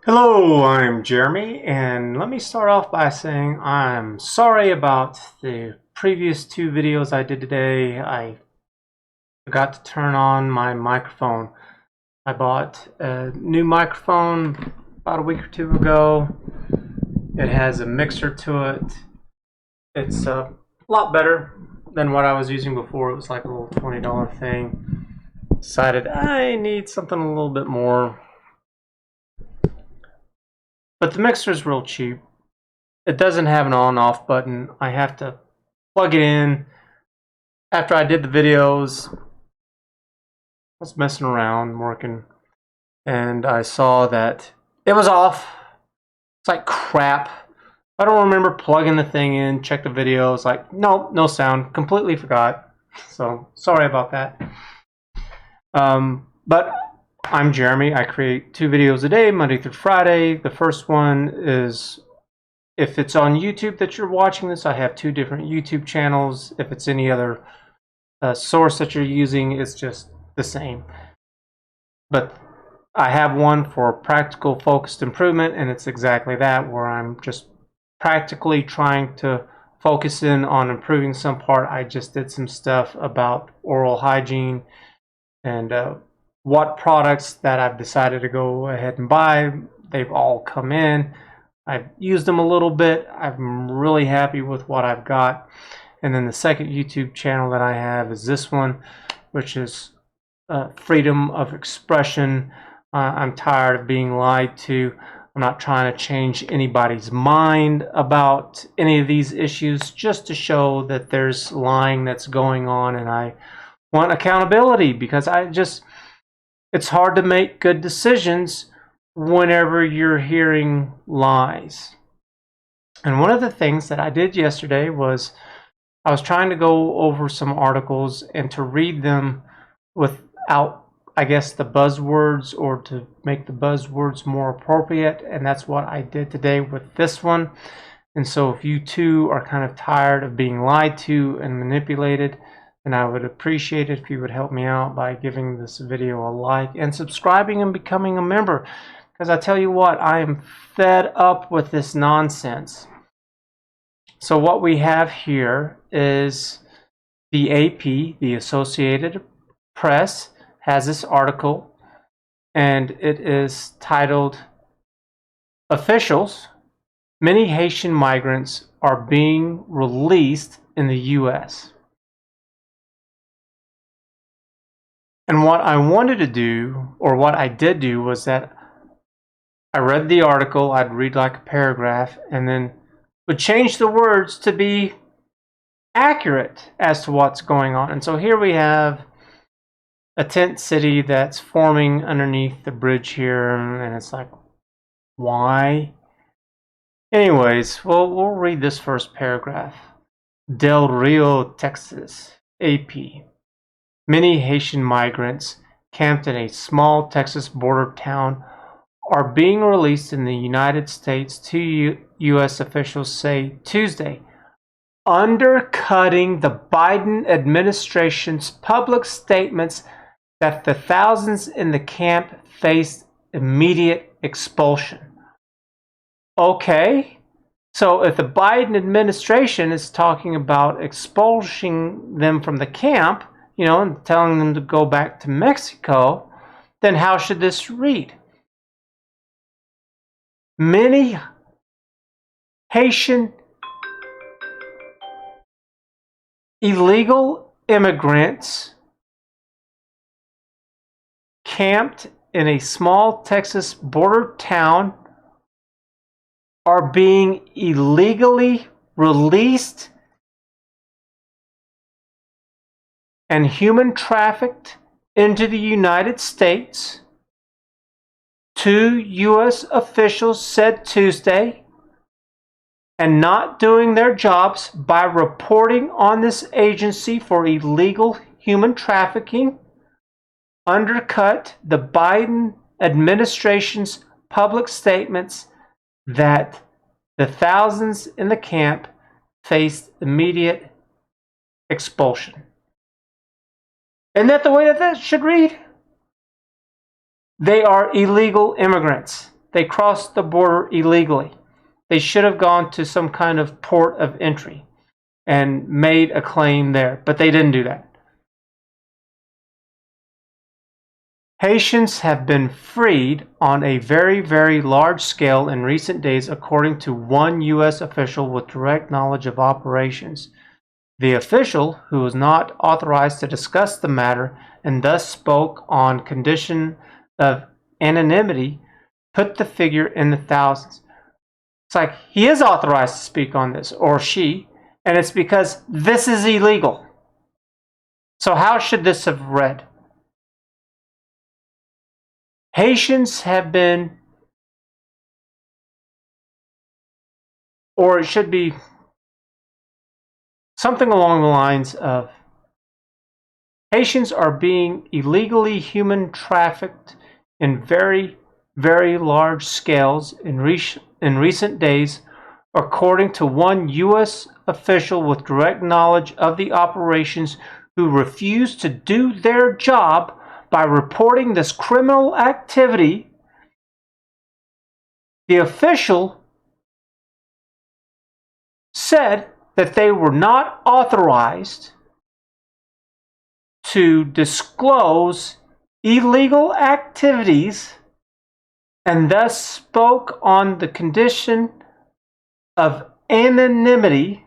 Hello, I'm Jeremy, and let me start off by saying I'm sorry about the previous two videos I did today. I forgot to turn on my microphone. I bought a new microphone about a week or two ago. It has a mixer to it. It's a lot better than what I was using before. It was like a little $20 thing. Decided I need something a little bit more. But the mixer is real cheap. It doesn't have an on-off button. I have to plug it in. After I did the videos, I was messing around, working, and I saw that it was off. It's like crap. I don't remember plugging the thing in, check the videos, like, nope, no sound, completely forgot. So, sorry about that. But I'm Jeremy. I create 2 videos a day, Monday through Friday. The first one is, if it's on YouTube that you're watching this, I have 2 different YouTube channels. If it's any other source that you're using, it's just the same. But I have one for practical focused improvement, and it's exactly that, where I'm just practically trying to focus in on improving some part. I just did some stuff about oral hygiene and what products that I've decided to go ahead and buy. They've all come in. I've used them a little bit. I'm really happy with what I've got. And then the second YouTube channel that I have is this one, which is freedom of expression. I'm tired of being lied to. I'm not trying to change anybody's mind about any of these issues, just to show that there's lying that's going on, and I want accountability, because it's hard to make good decisions whenever you're hearing lies. And one of the things that I did yesterday was I was trying to go over some articles and to read them without, I guess, the buzzwords, or to make the buzzwords more appropriate, and that's what I did today with this one. And so if you too are kind of tired of being lied to and manipulated, then I would appreciate it if you would help me out by giving this video a like and subscribing and becoming a member. Because I tell you what, I am fed up with this nonsense. So what we have here is the AP, the Associated Press, has this article, and it is titled, "Officials, Many Haitian Migrants Are Being Released in the U.S." And what I wanted to do, or what I did do, was that I read the article, I'd read like a paragraph, and then would change the words to be accurate as to what's going on. And so here we have a tent city that's forming underneath the bridge here, and it's like, why? Anyways, we'll read this first paragraph. Del Rio, Texas, AP. Many Haitian migrants camped in a small Texas border town are being released in the United States, two U.S. officials say Tuesday, undercutting the Biden administration's public statements that the thousands in the camp faced immediate expulsion. Okay, so if the Biden administration is talking about expulsing them from the camp, and telling them to go back to Mexico, then how should this read? Many Haitian illegal immigrants camped in a small Texas border town are being illegally released and human trafficked into the United States, 2 U.S. officials said Tuesday, and not doing their jobs by reporting on this agency for illegal human trafficking undercut the Biden administration's public statements that the thousands in the camp faced immediate expulsion. Isn't that the way that should read? They are illegal immigrants. they crossed the border illegally. They should have gone to some kind of port of entry and made a claim there, but they didn't do that. Haitians have been freed on a very, very large scale in recent days, according to one U.S. official with direct knowledge of operations. The official, who was not authorized to discuss the matter and thus spoke on condition of anonymity, put the figure in the thousands. It's like he is authorized to speak on this, or she, and it's because this is illegal. So how should this have read? Haitians have been, or it should be something along the lines of, Haitians are being illegally human trafficked in very, very large scales in recent days, according to one U.S. official with direct knowledge of the operations, who refused to do their job by reporting this criminal activity. The official said that they were not authorized to disclose illegal activities and thus spoke on the condition of anonymity.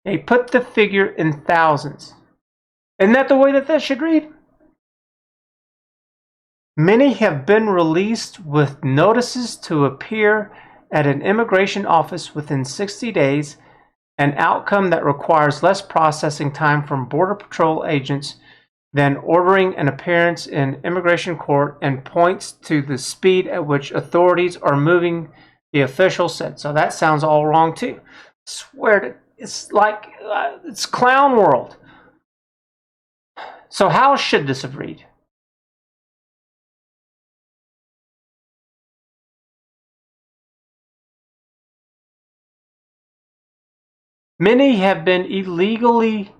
They put the figure in thousands. Isn't that the way that this should read? Many have been released with notices to appear at an immigration office within 60 days, an outcome that requires less processing time from Border Patrol agents than ordering an appearance in immigration court, and points to the speed at which authorities are moving, the official said. So that sounds all wrong too. I swear to, it's like it's clown world. So how should this have read? Many have been illegally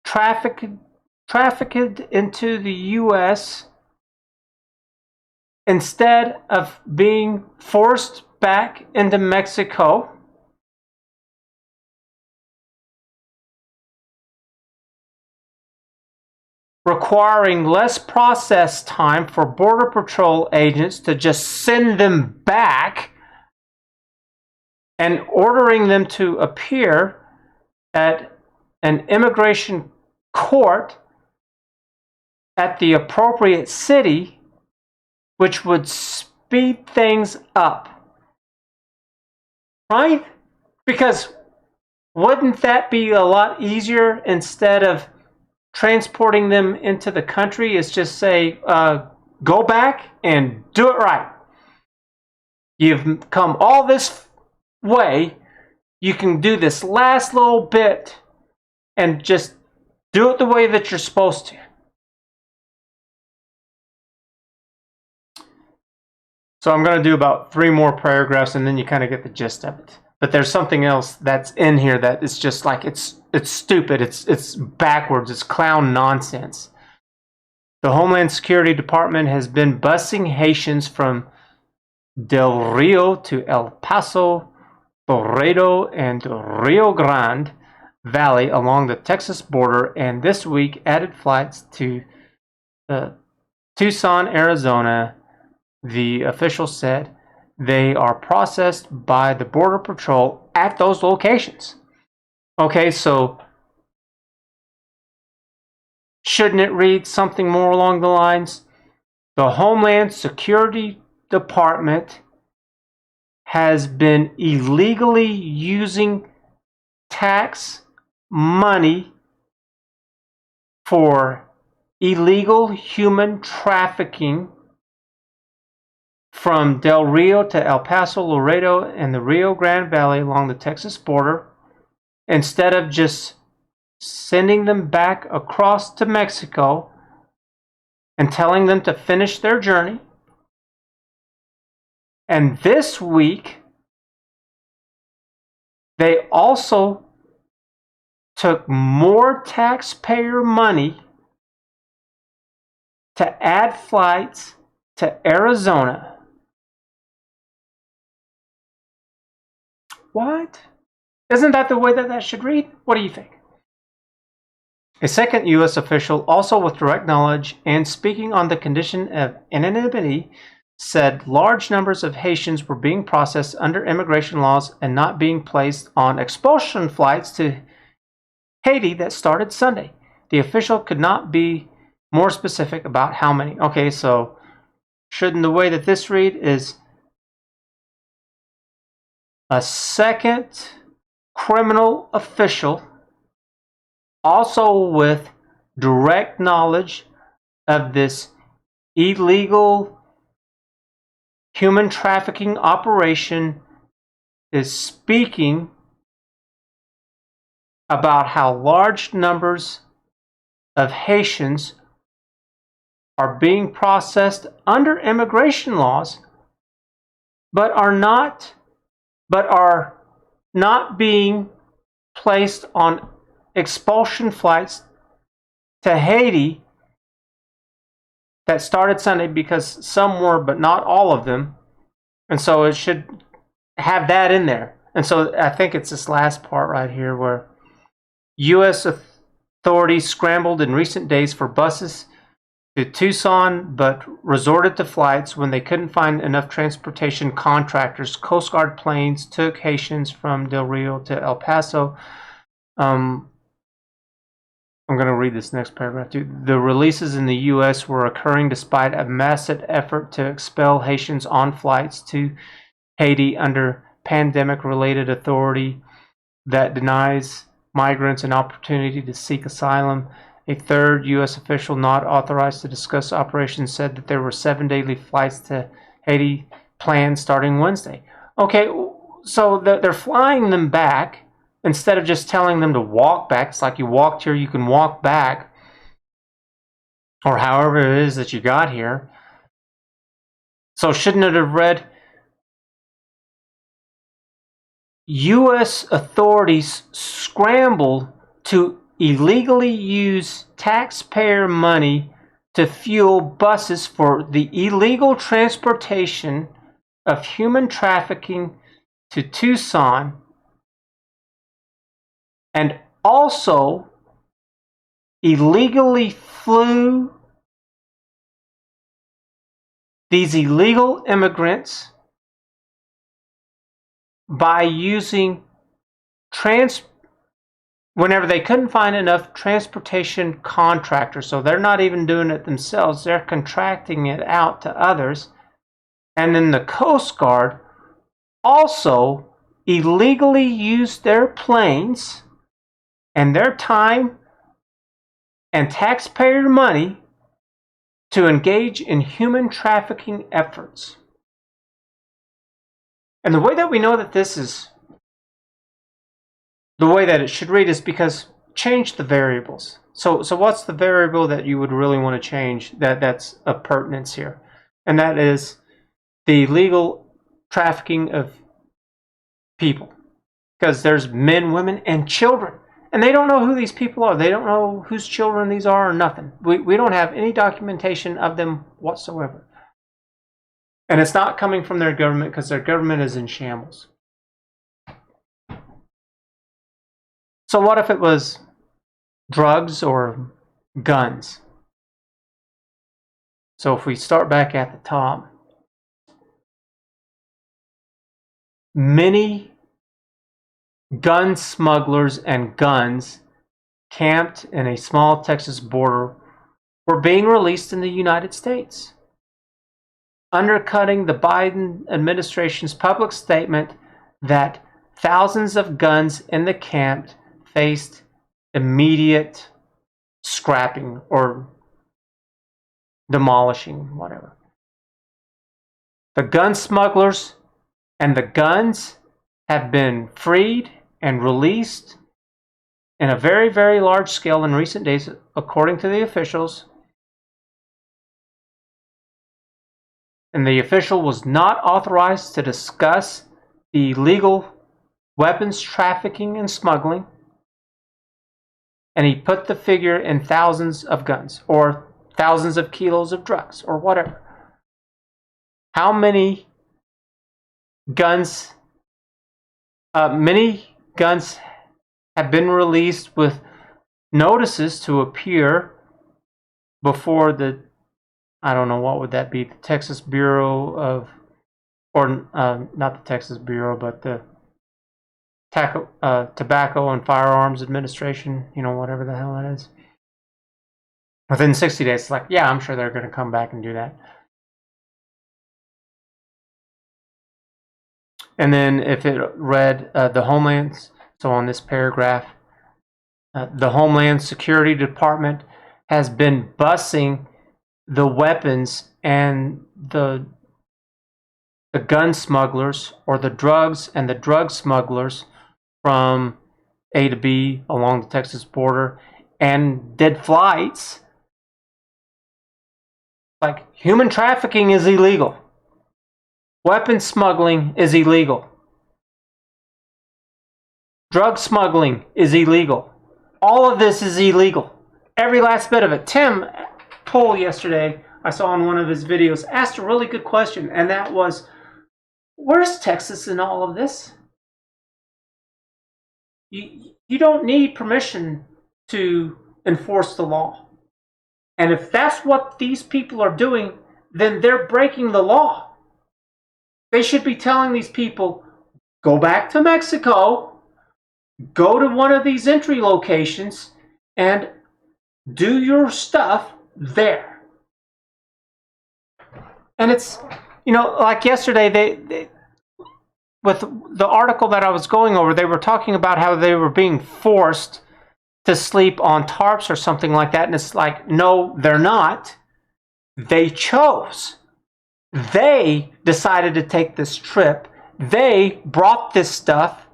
trafficked into the U.S. instead of being forced back into Mexico. Requiring less process time for Border Patrol agents to just send them back, and ordering them to appear at an immigration court at the appropriate city, which would speed things up. Right? Because wouldn't that be a lot easier, instead of transporting them into the country, is just say, go back and do it right. You've come all this way, you can do this last little bit and just do it the way that you're supposed to. So I'm going to do about 3 more paragraphs, and then you kind of get the gist of it. But there's something else that's in here that is just like, it's stupid, it's backwards, it's clown nonsense. The Homeland Security Department has been busing Haitians from Del Rio to El Paso, Laredo, and Rio Grande Valley along the Texas border, and this week added flights to Tucson, Arizona. The official said they are processed by the Border Patrol at those locations. Okay, so shouldn't it read something more along the lines? The Homeland Security Department has been illegally using tax money for illegal human trafficking from Del Rio to El Paso, Laredo, and the Rio Grande Valley along the Texas border, instead of just sending them back across to Mexico and telling them to finish their journey. And this week, they also took more taxpayer money to add flights to Arizona. What? Isn't that the way that should read? What do you think? A second U.S. official, also with direct knowledge and speaking on the condition of anonymity, said large numbers of Haitians were being processed under immigration laws and not being placed on expulsion flights to Haiti that started Sunday. The official could not be more specific about how many. Okay, so shouldn't the way that this read is a second criminal official, also with direct knowledge of this illegal human trafficking operation, is speaking about how large numbers of Haitians are being processed under immigration laws, but are not being placed on expulsion flights to Haiti that started Sunday, because some were, but not all of them. And so it should have that in there. And so I think it's this last part right here where U.S. authorities scrambled in recent days for buses to Tucson, but resorted to flights when they couldn't find enough transportation contractors. Coast Guard planes took Haitians from Del Rio to El Paso. I'm going to read this next paragraph too. The releases in the U.S. were occurring despite a massive effort to expel Haitians on flights to Haiti under pandemic-related authority that denies migrants an opportunity to seek asylum. A third U.S. official not authorized to discuss operations said that there were 7 daily flights to Haiti planned starting Wednesday. Okay, so they're flying them back instead of just telling them to walk back. It's like you walked here, you can walk back, or however it is that you got here. So shouldn't it have read, U.S. authorities scramble to illegally use taxpayer money to fuel buses for the illegal transportation of human trafficking to Tucson, and also illegally flew these illegal immigrants by using whenever they couldn't find enough transportation contractors. So they're not even doing it themselves, they're contracting it out to others. And then the Coast Guard also illegally used their planes and their time and taxpayer money to engage in human trafficking efforts. And the way that we know that this is the way that it should read is because change the variables. So what's the variable that you would really want to change that's of pertinence here? And that is the illegal trafficking of people. Because there's men, women, and children. And they don't know who these people are. They don't know whose children these are or nothing. We don't have any documentation of them whatsoever. And it's not coming from their government because their government is in shambles. So what if it was drugs or guns? So if we start back at the top, many gun smugglers and guns camped in a small Texas border were being released in the United States, undercutting the Biden administration's public statement that thousands of guns in the camp faced immediate scrapping or demolishing, whatever. The gun smugglers and the guns have been freed and released in a very, very large scale in recent days, according to the officials. And the official was not authorized to discuss the illegal weapons trafficking and smuggling. And he put the figure in thousands of guns, or thousands of kilos of drugs or whatever. How many guns have been released with notices to appear before the, I don't know, what would that be, the Texas Bureau of, or not the Texas Bureau, but the Tobacco and Firearms Administration, whatever the hell that is. Within 60 days, it's like, yeah, I'm sure they're going to come back and do that. And then if it read the Homelands, so on this paragraph, the Homeland Security Department has been busing the weapons and the gun smugglers, or the drugs and the drug smugglers, from A to B along the Texas border, and did flights. Like, human trafficking is illegal. Weapon smuggling is illegal. Drug smuggling is illegal. All of this is illegal. Every last bit of it. Tim Pohl yesterday, I saw in one of his videos, asked a really good question, and that was, where's Texas in all of this? You don't need permission to enforce the law. And if that's what these people are doing, then they're breaking the law. They should be telling these people, go back to Mexico, go to one of these entry locations, and do your stuff there. And it's, like yesterday, they with the article that I was going over, they were talking about how they were being forced to sleep on tarps or something like that. And it's like, no, they're not. They chose. They decided to take this trip. They brought this stuff.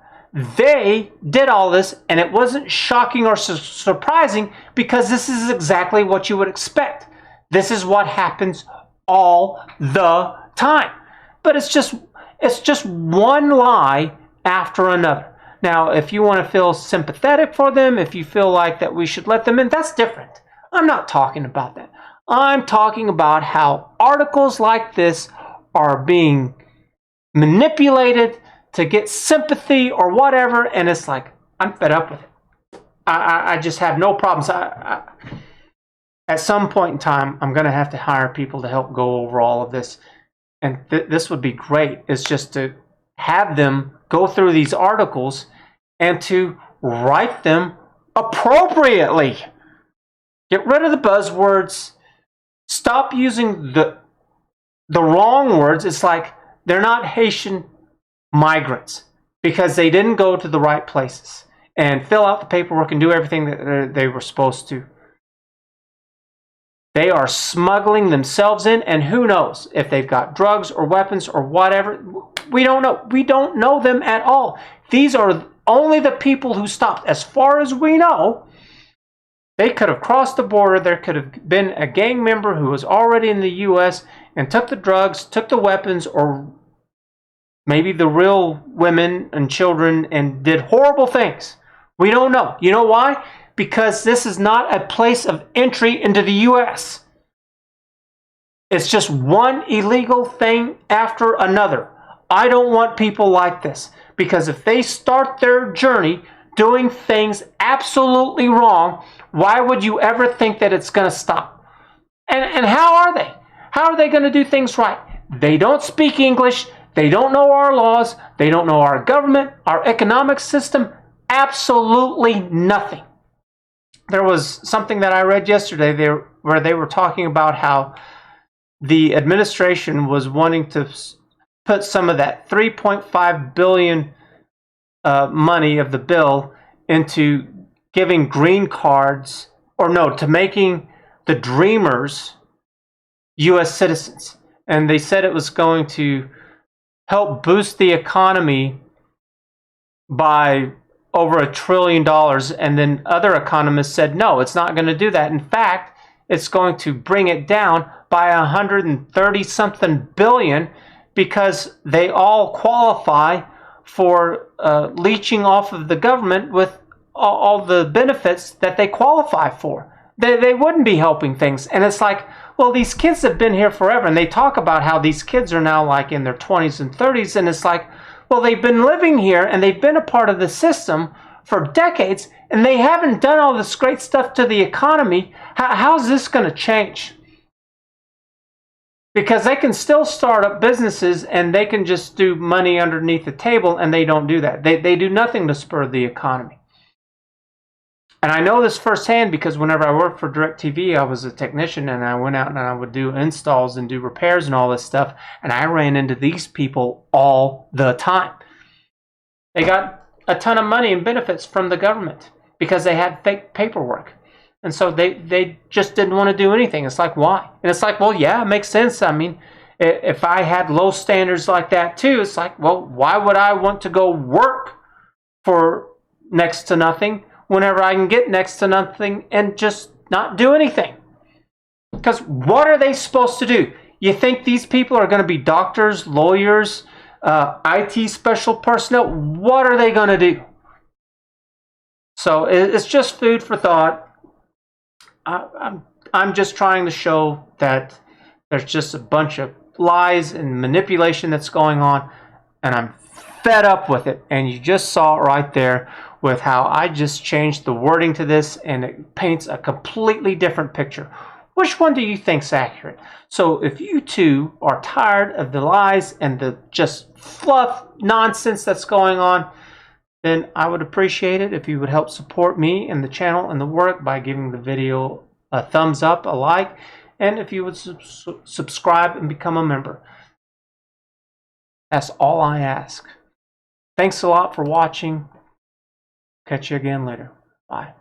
They did all this, and it wasn't shocking or surprising, because this is exactly what you would expect. This is what happens all the time. But it's just one lie after another. Now, if you want to feel sympathetic for them, if you feel like that we should let them in, that's different. I'm not talking about that. I'm talking about how articles like this are being manipulated to get sympathy or whatever, and it's like, I'm fed up with it. I just have no problems. At some point in time, I'm going to have to hire people to help go over all of this. And this would be great, is just to have them go through these articles and to write them appropriately. Get rid of the buzzwords. Stop using the wrong words. It's like they're not Haitian migrants because they didn't go to the right places and fill out the paperwork and do everything that they were supposed to. They are smuggling themselves in, and who knows if they've got drugs or weapons or whatever. We don't know. We don't know them at all. These are only the people who stopped. As far as we know, they could have crossed the border. There could have been a gang member who was already in the U.S. and took the drugs, took the weapons, or maybe the real women and children, and did horrible things. We don't know. You know why? Because this is not a place of entry into the U.S. It's just one illegal thing after another. I don't want people like this, because if they start their journey doing things absolutely wrong, why would you ever think that it's going to stop? And how are they? How are they going to do things right? They don't speak English. They don't know our laws. They don't know our government, our economic system. Absolutely nothing. There was something that I read yesterday there where they were talking about how the administration was wanting to put some of that $3.5 billion money of the bill into giving green cards, or no, to making the dreamers U.S. citizens. And they said it was going to help boost the economy by over $1 trillion, and then other economists said, no, it's not going to do that. In fact, it's going to bring it down by 130-something billion, because they all qualify for leeching off of the government with all the benefits that they qualify for. They wouldn't be helping things. And it's like, well, these kids have been here forever, and they talk about how these kids are now like in their 20s and 30s, and it's like, well, they've been living here and they've been a part of the system for decades, and they haven't done all this great stuff to the economy. How's this going to change? Because they can still start up businesses and they can just do money underneath the table, and they don't do that. They do nothing to spur the economy. And I know this firsthand because whenever I worked for DirecTV, I was a technician, and I went out and I would do installs and do repairs and all this stuff, and I ran into these people all the time. They got a ton of money and benefits from the government because they had fake paperwork. And so they just didn't want to do anything. It's like, why? And it's like, well, yeah, it makes sense. I mean, if I had low standards like that too, it's like, well, why would I want to go work for next to nothing whenever I can get next to nothing and just not do anything? Because what are they supposed to do? You think these people are going to be doctors, lawyers, IT special personnel? What are they going to do? So it's just food for thought. I'm just trying to show that there's just a bunch of lies and manipulation that's going on, and I'm fed up with it. And you just saw it right there with how I just changed the wording to this, and it paints a completely different picture. Which one do you think's accurate? So if you two are tired of the lies and the just fluff nonsense that's going on, then I would appreciate it if you would help support me and the channel and the work by giving the video a thumbs up, a like, and if you would subscribe and become a member. That's all I ask. Thanks a lot for watching. Catch you again later. Bye.